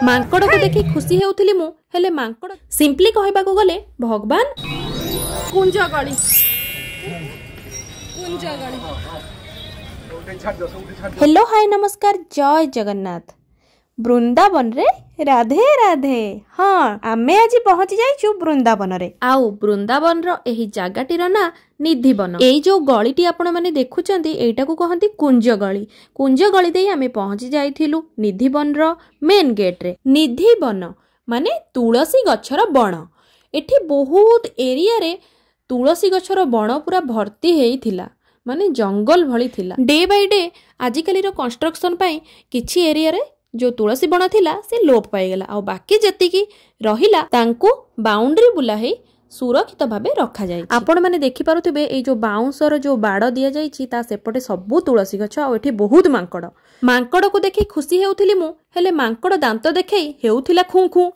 मांकड़ को देखि खुशी हेउथिली मु हेले मांकड़ सिंपली कहबाको गले भगवान कुंज गली हेलो हाय नमस्कार जय जगन्नाथ वृंदावन रे राधे राधे। हाँ आमे आज पहुंची जाइछु वृंदावन रे। आउ वृंदावन रो एही जागाटीर ना निधिवन। एई जो गलीटी आपण माने देखुचंती एटा को कहंती कुंज गली। कुंज गली देई आमे पहुंची जाइथिलु निधिवन रो मेन गेट रे। निधिवन माने तुलसी गछर बण। एठी बहुत एरिया रे तुलसी गछर बण पूरा भर्ती हेइथिला माने जंगल भली थिला। डे बाय डे आजिकाली रो कंस्ट्रक्शन पाई किछि एरिया रे जो तुलसी बण थिला से लोप पाइगला आ बाकी जतिकी रहिला तांको बाउंड्री बुला हे सुरक्षित भाबे रखा जाय। आपण माने देखि पारुथिबे ए जो बाउंसर जो बाड़ दिया जायछि ता सेपटे सबु तुलसी गछ आ एठी बहुत मांकड़। मांकड़ को देखि खुशी हेउथिली मु हेले मांकड़ दांत देखै हेउथिला खु खु।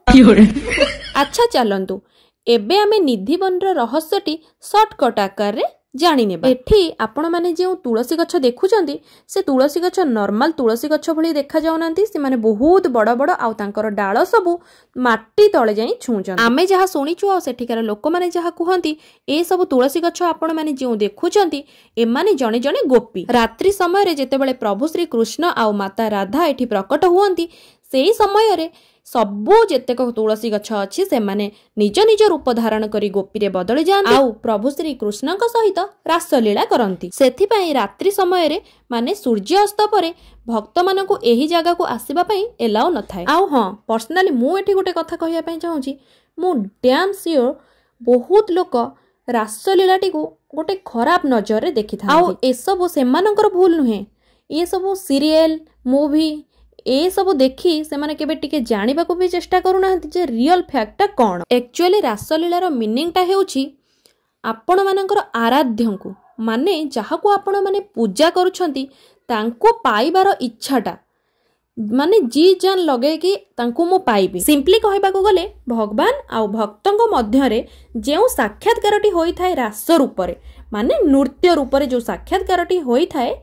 अच्छा चलंतु एबे आमे निधिवन रो रहस्यटी शॉर्टकट आकार रे जानी नेबा। एठी आपण माने जे तुलसी गछ देखुचंती से तुलसी गछ नॉर्मल तुलसी गछ भली देखा जाउनांती। से माने बहुत बड़ बड़ आ तांकर डाळ सबु माटी तळे जाई छुंचन। आमे जहा सुनिछु आ सेठिकार लोक माने जहा कुहंती ए सब तुलसी गछ आपण माने जे देखुचंती ए माने जणे जणे गोपी। रात्रि समय रे जेतेबेले प्रभु श्री कृष्ण आ माता राधा एठी प्रकट हुअंती सेही समय रे सबु जेतेक तुलसी गछ अछि से माने निज निज रूप धारण करी गोपी रे बदली जांती आउ प्रभु श्री कृष्णक सहित रासलीला करंती। सेथि पई रात्रि समय रे माने सूर्य अस्त परे भक्त मानकु एही जगह को आसीबा पई एलाउ न थाए। आउ हां पर्सनली मु एठी गोटे कथा कहिया पई चाहूची मु डैम श्योर बहुत लोक रासलीलाटी को गोटे खराब नजर रे देखि थांती। आउ ए सब सेमानकर भूल नुहे। ए सब सीरियल मूवी ए सब देखी से माने केबे टिके जानिबा को भी चेष्टा करूना जे रियल फैक्ट कोन। एक्चुअली रासलीलार मीनिंग ता हेउची आपण मानकर आराध्य को माने जहा को आपण माने पूजा करूछंती तांको पाइबार इच्छाटा माने जी जान लगे कि तांको मो पाइबी। सिंपली कहबा को गले भगवान आ भक्तंग मध्य रे जेउ साक्षात्कारटी होई थाए रास रूप रे माने नृत्य रूप रे जो साक्षात्कारटी होई थाए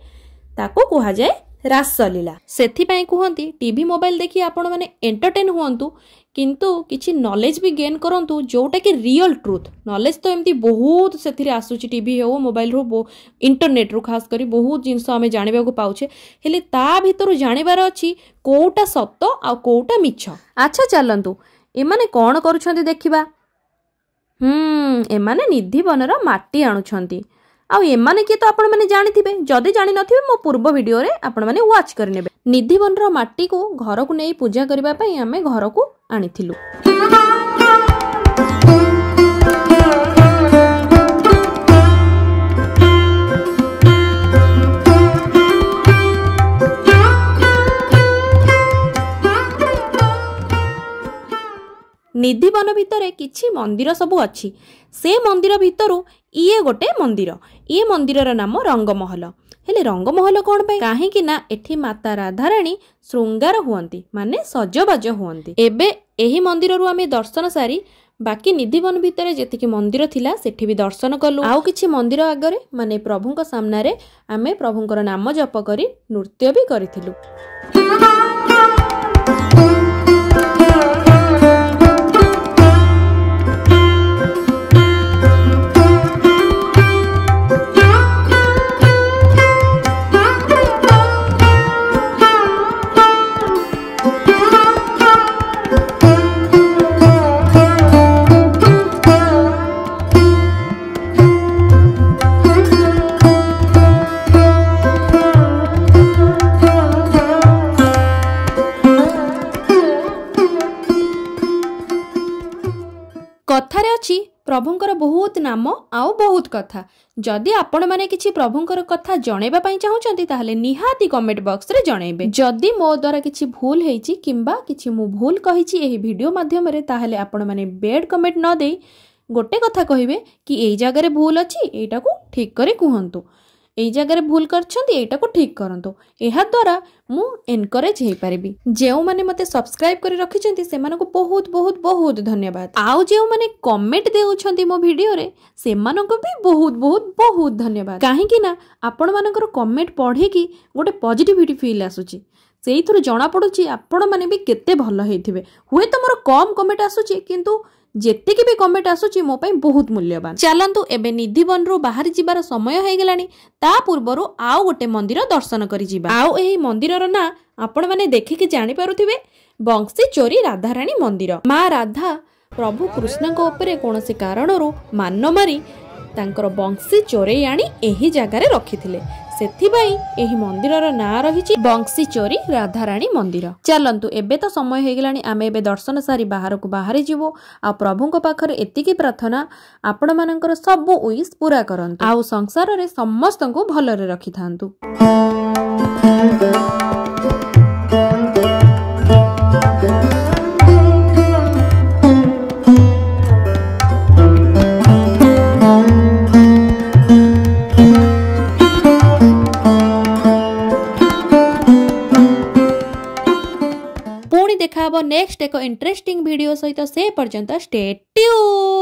ताको कहा जाए रासलीला। सेथि पई कहंती टीवी मोबाइल देखि आपण माने एंटरटेन हुअंतु किंतु किछि नॉलेज भी गेन करंतु जोटा कि रियल ट्रुथ। नॉलेज तो एमती बहुत सेथिरे आसुची टीवी हो मोबाइल रो इंटरनेट रो खास करी बहुत जिंस आमे जानिबा को पाउछे हेले ता भितरु जानिबार अछि कोउटा सत्य आ कोउटा मिछ। अच्छा चलंतु ए माने कोन करूछंती देखिबा। ए माने निधिवनर माटी आणुछंती आउ एमाने किए तो आपण माने जानिथिबे। जदि जानि नथिबे मो पूर्व वीडियो रे आपण माने वॉच करनेबे। निधिवन रो माटी को घर को नै पूजा करबा पई हमें घर को आनिथिलु। निधिवन भितरे किछि मंदिर सबु अछि। से मंदिर भितरु इए गोटे मंदिर। ये मंदिरर नाम रंगमहल। हेले रंगमहल कोन पे काहे कि ना एठी माता राधा रानी श्रृंगार हुअंती माने सजबाज हुअंती। एबे एही मंदिर रु आमे दर्शन सारी बाकी निधिवन भितरे जेतिकी मंदिर थिला सेठी भी दर्शन कलु। आउ किछि मंदिर आगरे माने प्रभुंक सामना रे आमे प्रभुंकर नाम जप करी नृत्य भी करिथिलु। कथारे अछि प्रभुंकर बहुत नाम आउ बहुत कथा। जदि आपण माने किछि प्रभुंकर कथा जणेबा पई चाहुचंती ताहले निहाती कमेंट बॉक्स रे जणेबे। जदि मो द्वारा किछि भूल हेछि किंबा किछि मु भूल कहिछि एही वीडियो माध्यम रे ताहले आपण माने बेड कमेंट न देई गोटे कथा कहिबे कि एई जगह रे भूल अछि एटा को ठीक करे कुहंतु। एई जगह रे भूल करछंती एटा को ठीक करंतु। एहा द्वारा मु एनकरेज हे परिबी। जेउ माने मते सब्सक्राइब करि रखिछंती सेमानको बहुत बहुत बहुत धन्यवाद। आउ जेउ माने कमेंट देउछंती मो वीडियो रे सेमानको भी बहुत बहुत बहुत धन्यवाद। काहे कि ना आपण मानकर कमेंट पढे कि गोटे पॉजिटिविटी फील आसुची। ସେଇଥିରୁ ଜଣାପଡ଼ୁଛି ଆପଣମାନେ ବି କେତେ ଭଲ ହେଇଥିବେ। ହୁଏତ ମୋର କମ୍ କମେଣ୍ଟ ଆସୁଛି କିନ୍ତୁ ଯେତିକି ବି କମେଣ୍ଟ ଆସୁଛି ମୋ ପାଇଁ ବହୁତ ମୂଲ୍ୟବାନ। ଚାଲନ୍ତୁ ଏବେ ନିଧିବନରୁ ବାହାରି ଯିବାର ସମୟ ହେଇଗଲାଣି। ତା ପୂର୍ବରୁ ଆଉ ଗୋଟେ ମନ୍ଦିର ଦର୍ଶନ କରିଯିବା। ଆଉ ଏହି ମନ୍ଦିରର ନାଁ ଆପଣମାନେ ଦେଖିକି ଜାଣିପାରୁଥିବେ, ବଂଶୀ ଚୋରୀ ରାଧାରାଣୀ ମନ୍ଦିର। ମା ରାଧା ପ୍ରଭୁ କୃଷ୍ଣଙ୍କ ଉପରେ କୌଣସି କାରଣରୁ ମାନ ମାରି ତାଙ୍କର ବଂଶୀ ଚୋରେଇ ଆଣି ଏହି ଜାଗାରେ ରଖିଥିଲେ। ସେଥିପାଇଁ ଏହି ମନ୍ଦିରର ନାଁ ରହିଛି ବଂଶୀ ଚୋରୀ ରାଧାରାଣୀ ମନ୍ଦିର। ଚାଲନ୍ତୁ ଏବେ ତ ସମୟ ହେଇଗଲାଣି, ଆମେ ଏବେ ଦର୍ଶନ ସାରି ବାହାରକୁ ବାହାରି ଯିବୁ। ଆଉ ପ୍ରଭୁଙ୍କ ପାଖରେ ଏତିକି ପ୍ରାର୍ଥନା, ଆପଣମାନଙ୍କର ସବୁ ୱିଶ୍ ପୁରା କରନ୍ତୁ ଆଉ ସଂସାରରେ ସମସ୍ତଙ୍କୁ ଭଲରେ ରଖିଥାନ୍ତୁ। पुणी देखा नेक्स्ट एक इंटरेस्टिंग वीडियो सहित से पर्यंत स्टे ट्यून।